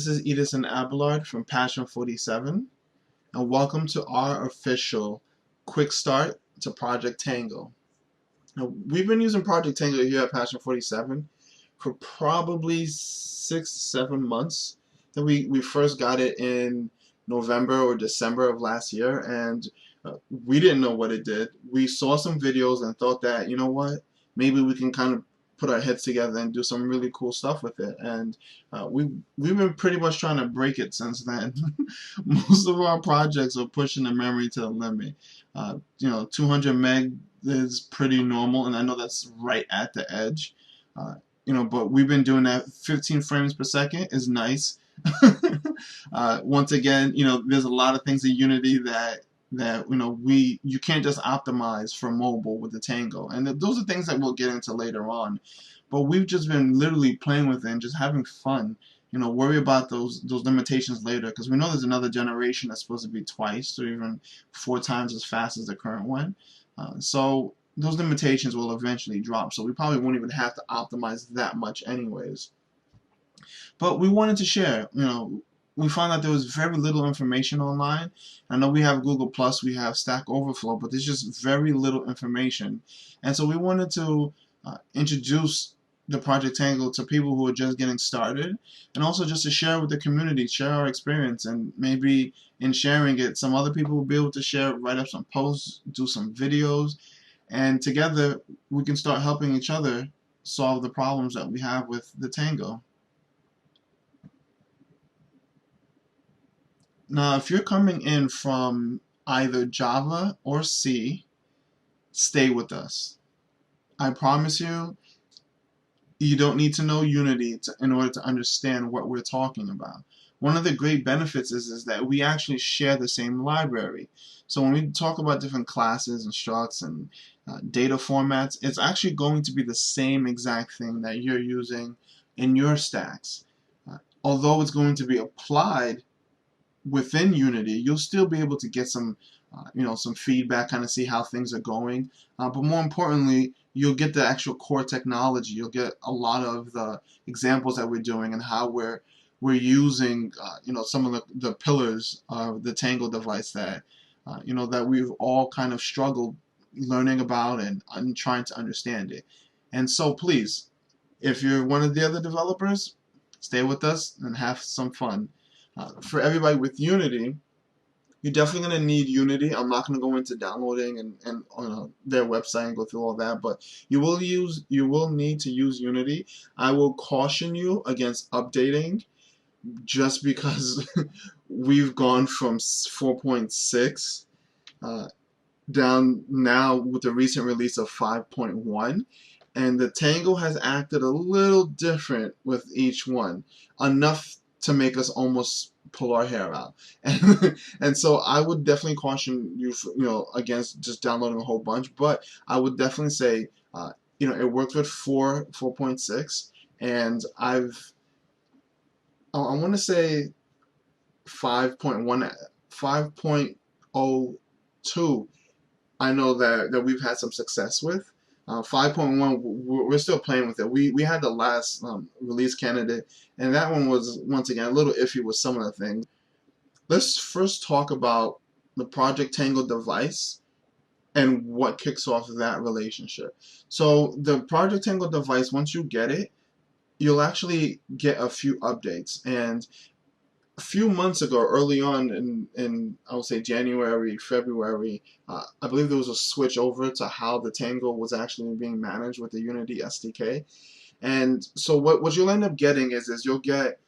This is Edithson Abelard from Passion 47, and welcome to our official quick start to Project Tango. Now, we've been using Project Tango here at Passion 47 for probably 6-7 months. Then we first got it in November or December of last year, and we didn't know what it did. We saw some videos and thought that, you know what, maybe we can kind of put our heads together and do some really cool stuff with it. And we've been pretty much trying to break it since then. Most of our projects are pushing the memory to the limit. 200 meg is pretty normal, and I know that's right at the edge. But we've been doing that. 15 frames per second is nice. Once again, there's a lot of things in Unity that you can't just optimize for mobile with the Tango, and those are things that we'll get into later on. But we've just been literally playing with it and just having fun. Worry about those limitations later, because we know there's another generation that's supposed to be twice or even 4 times as fast as the current one. So those limitations will eventually drop. So we probably won't even have to optimize that much anyways. But we wanted to share. We found out there was very little information online. I know we have Google Plus, we have Stack Overflow, but there's just very little information. And so we wanted to introduce the Project Tango to people who are just getting started, and also just to share with the community, share our experience, and maybe in sharing it, some other people will be able to share, write up some posts, do some videos, and together we can start helping each other solve the problems that we have with the Tango. Now, if you're coming in from either Java or C, stay with us. I promise you, you don't need to know Unity in order to understand what we're talking about. One of the great benefits is that we actually share the same library. So when we talk about different classes and structs and data formats, it's actually going to be the same exact thing that you're using in your stacks. Although it's going to be applied within Unity, you'll still be able to get some feedback, kind of see how things are going. But more importantly, you'll get the actual core technology. You'll get a lot of the examples that we're doing and how we're using some of the pillars of the Tango device that that we've all kind of struggled learning about and trying to understand it. And so please, if you're one of the other developers, stay with us and have some fun. For everybody with Unity, you're definitely going to need Unity. I'm not going to go into downloading and on their website and go through all that, but you will need to use Unity. I will caution you against updating, just because we've gone from 4.6 down now with the recent release of 5.1, and the Tango has acted a little different with each one, enough to make us almost pull our hair out. And so I would definitely caution you against just downloading a whole bunch, but I would definitely say it works with 4.6, and I want to say 5.02 I know that we've had some success with. 5.1, we're still playing with it. We had the last release candidate, and that one was, once again, a little iffy with some of the things. Let's first talk about the Project Tango device and what kicks off that relationship. So the Project Tango device, once you get it, you'll actually get a few updates. And a few months ago, early on in I would say January, February, I believe there was a switch over to how the Tango was actually being managed with the Unity SDK. And so what you'll end up getting is you'll get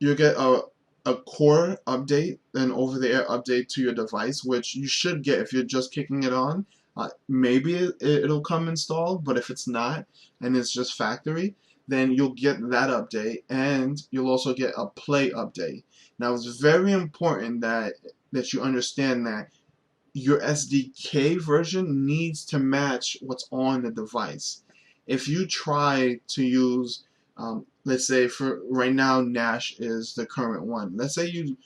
a core update, an over-the-air update to your device, which you should get if you're just kicking it on. Maybe it'll come installed, but if it's not and it's just factory, then you'll get that update, and you'll also get a play update. Now, it's very important that you understand that your SDK version needs to match what's on the device. If you try to use, let's say for right now, Nash is the current one. Let's say you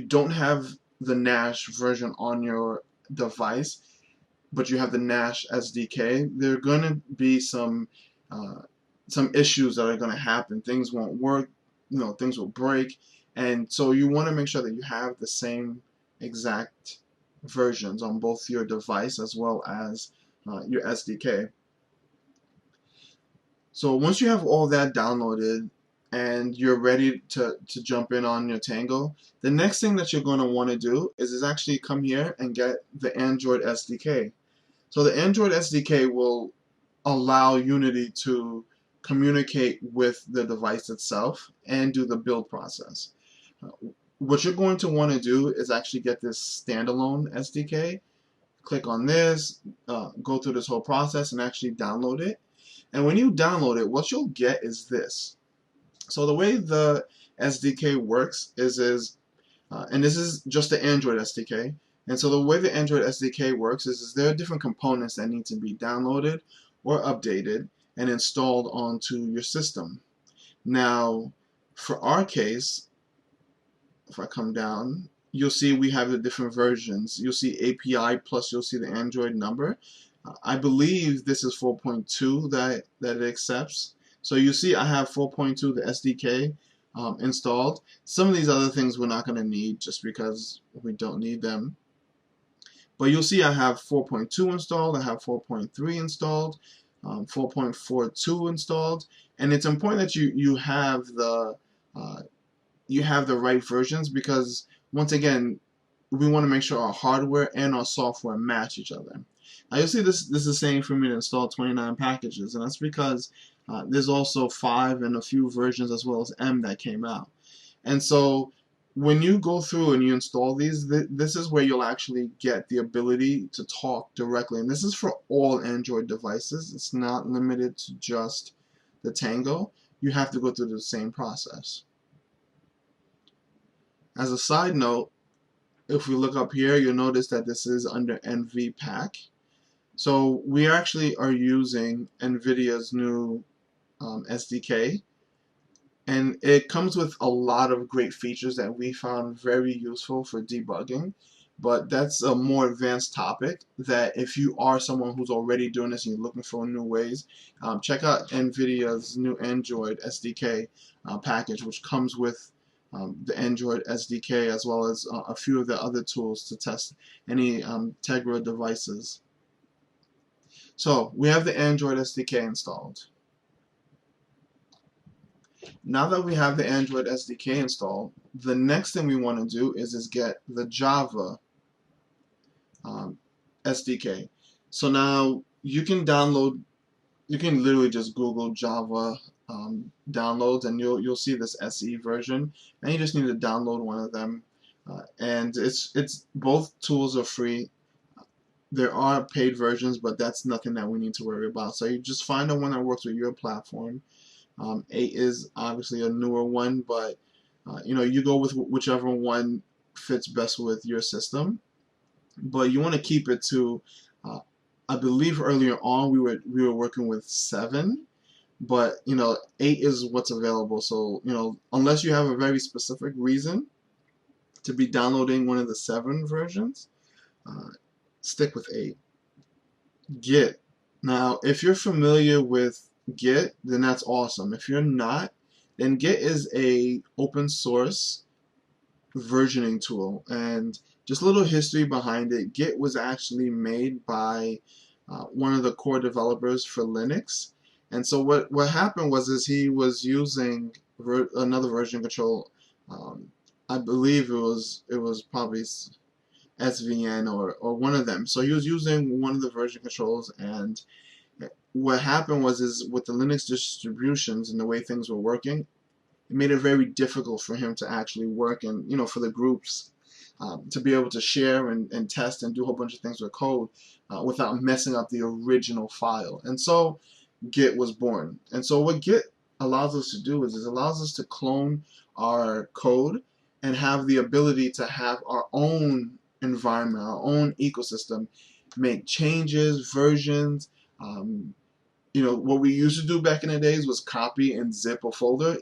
don't have the Nash version on your device, but you have the Nash SDK. There are going to be some some issues that are going to happen. Things won't work, things will break, and so you want to make sure that you have the same exact versions on both your device as well as your SDK. So once you have all that downloaded and you're ready to jump in on your Tango, the next thing that you're going to want to do is actually come here and get the Android SDK. So the Android SDK will allow Unity to communicate with the device itself and do the build process. What you're going to want to do is actually get this standalone SDK, click on this, go through this whole process and actually download it. And when you download it, what you'll get is this. So the way the SDK works is and this is just the Android SDK. And so the way the Android SDK works is there are different components that need to be downloaded or updated and installed onto your system. Now, for our case, if I come down, you'll see we have the different versions. You'll see API plus you'll see the Android number. I believe this is 4.2 that it accepts. So you see I have 4.2, the SDK, installed. Some of these other things we're not going to need just because we don't need them. But you'll see I have 4.2 installed, I have 4.3 installed, 4.42 installed, and it's important that you have the right versions, because once again we want to make sure our hardware and our software match each other. Now you'll see this is saying for me to install 29 packages, and that's because there's also 5 and a few versions as well as M that came out. And so when you go through and you install these, this is where you'll actually get the ability to talk directly. And this is for all Android devices. It's not limited to just the Tango. You have to go through the same process. As a side note, if we look up here, you'll notice that this is under NVPack. So we actually are using NVIDIA's new SDK, and it comes with a lot of great features that we found very useful for debugging. But that's a more advanced topic that if you are someone who's already doing this and you're looking for new ways, check out NVIDIA's new Android SDK package, which comes with the Android SDK as well as a few of the other tools to test any Tegra devices. So we have the Android SDK installed. Now that we have the Android SDK installed, the next thing we want to do is get the Java SDK. So now you can literally just Google Java downloads, and you'll see this SE version, and you just need to download one of them. And it's both tools are free. There are paid versions, but that's nothing that we need to worry about. So you just find the one that works with your platform. 8 is obviously a newer one, but you go with whichever one fits best with your system. But you want to keep it to, I believe earlier on we were working with 7, but 8 is what's available. So unless you have a very specific reason to be downloading one of the 7 versions, stick with 8. Git. Now, if you're familiar with Git, then that's awesome. If you're not, then Git is a open source versioning tool. And just a little history behind it. Git was actually made by one of the core developers for Linux. And so what happened was he was using another version control. I believe it was probably SVN or one of them. So he was using one of the version controls, and what happened was with the Linux distributions and the way things were working, it made it very difficult for him to actually work, and for the groups to be able to share and test and do a whole bunch of things with code without messing up the original file. And so Git was born. And so what Git allows us to do is it allows us to clone our code and have the ability to have our own environment, our own ecosystem, make changes, versions. What we used to do back in the days was copy and zip a folder.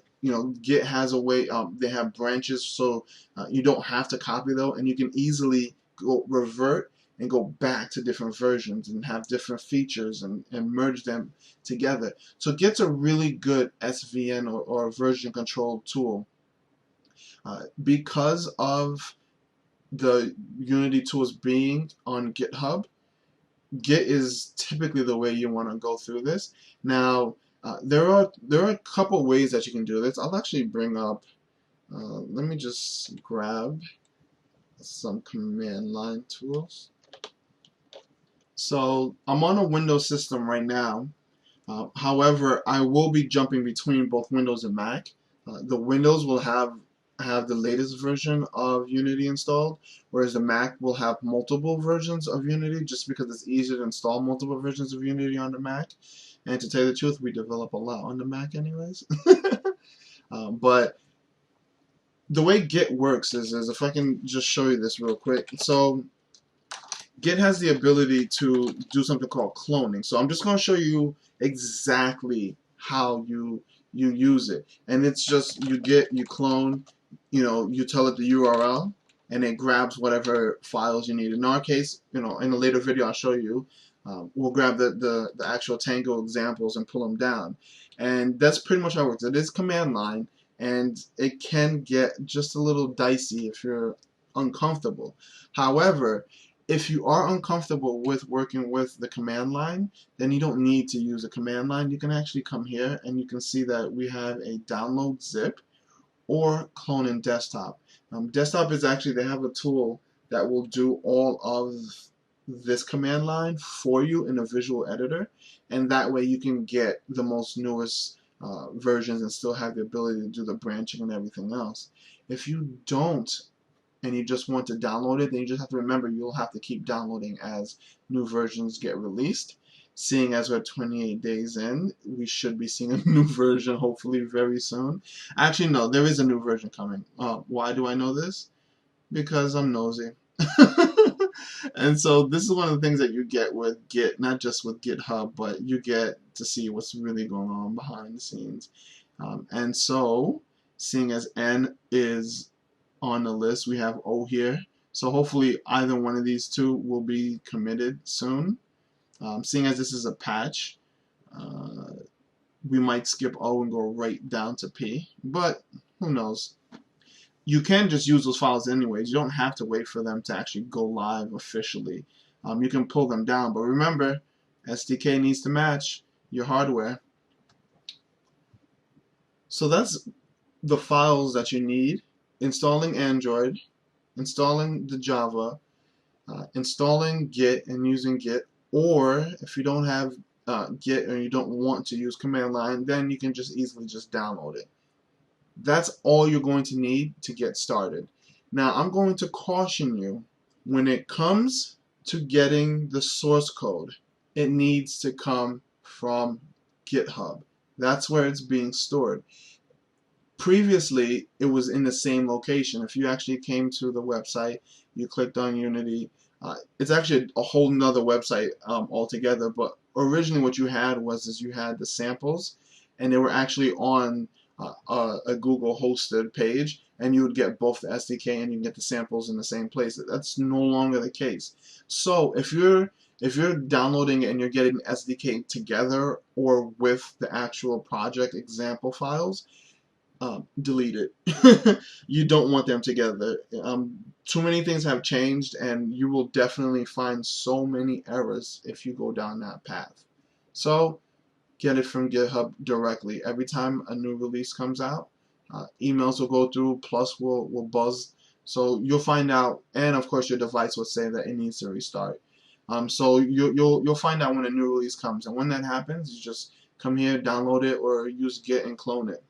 Git has a way, they have branches, so you don't have to copy though, and you can easily go revert and go back to different versions and have different features and merge them together. So Git's a really good SVN or version control tool. Because of the Unity tools being on GitHub, Git is typically the way you want to go through this. Now, there are a couple ways that you can do this. I'll actually bring up, let me just grab some command line tools. So I'm on a Windows system right now. However, I will be jumping between both Windows and Mac. The Windows will have the latest version of Unity installed, whereas the Mac will have multiple versions of Unity, just because it's easier to install multiple versions of Unity on the Mac. And to tell you the truth, we develop a lot on the Mac anyways. But the way Git works is if I can just show you this real quick. So Git has the ability to do something called cloning. So I'm just going to show you exactly how you use it. And it's just you clone, you tell it the URL, and it grabs whatever files you need. In our case, in a later video I'll show you, we'll grab the actual Tango examples and pull them down. And that's pretty much how it works. It is command line, and it can get just a little dicey if you're uncomfortable. However, if you are uncomfortable with working with the command line, then you don't need to use a command line. You can actually come here and you can see that we have a download zip or clone in desktop. Desktop is actually, they have a tool that will do all of this command line for you in a visual editor, and that way you can get the most newest versions and still have the ability to do the branching and everything else. If you don't, and you just want to download it, then you just have to remember you'll have to keep downloading as new versions get released. Seeing as we're 28 days in, we should be seeing a new version hopefully very soon. Actually, no, there is a new version coming. Why do I know this? Because I'm nosy. And so this is one of the things that you get with Git, not just with GitHub, but you get to see what's really going on behind the scenes. And so, seeing as N is on the list, we have O here. So hopefully either one of these two will be committed soon. Seeing as this is a patch, we might skip O and go right down to P, but who knows. You can just use those files anyways. You don't have to wait for them to actually go live officially. You can pull them down, but remember, SDK needs to match your hardware. So that's the files that you need: installing Android, installing the Java, installing Git and using Git, or if you don't have Git or you don't want to use command line, then you can just easily just download it. That's all you're going to need to get started. Now I'm going to caution you, when it comes to getting the source code, it needs to come from GitHub. That's where it's being stored. Previously, it was in the same location. If you actually came to the website, you clicked on Unity, it's actually a whole nother website altogether, but originally what you had was you had the samples, and they were actually on a Google hosted page, and you would get both the SDK and you get the samples in the same place. That's no longer the case. So if you're downloading it and you're getting SDK together or with the actual project example files, delete it. You don't want them together. Too many things have changed, and you will definitely find so many errors if you go down that path. So get it from GitHub directly. Every time a new release comes out, emails will go through, plus will buzz. So you'll find out, and of course your device will say that it needs to restart. So you'll find out when a new release comes, and when that happens, you just come here, download it, or use Git and clone it.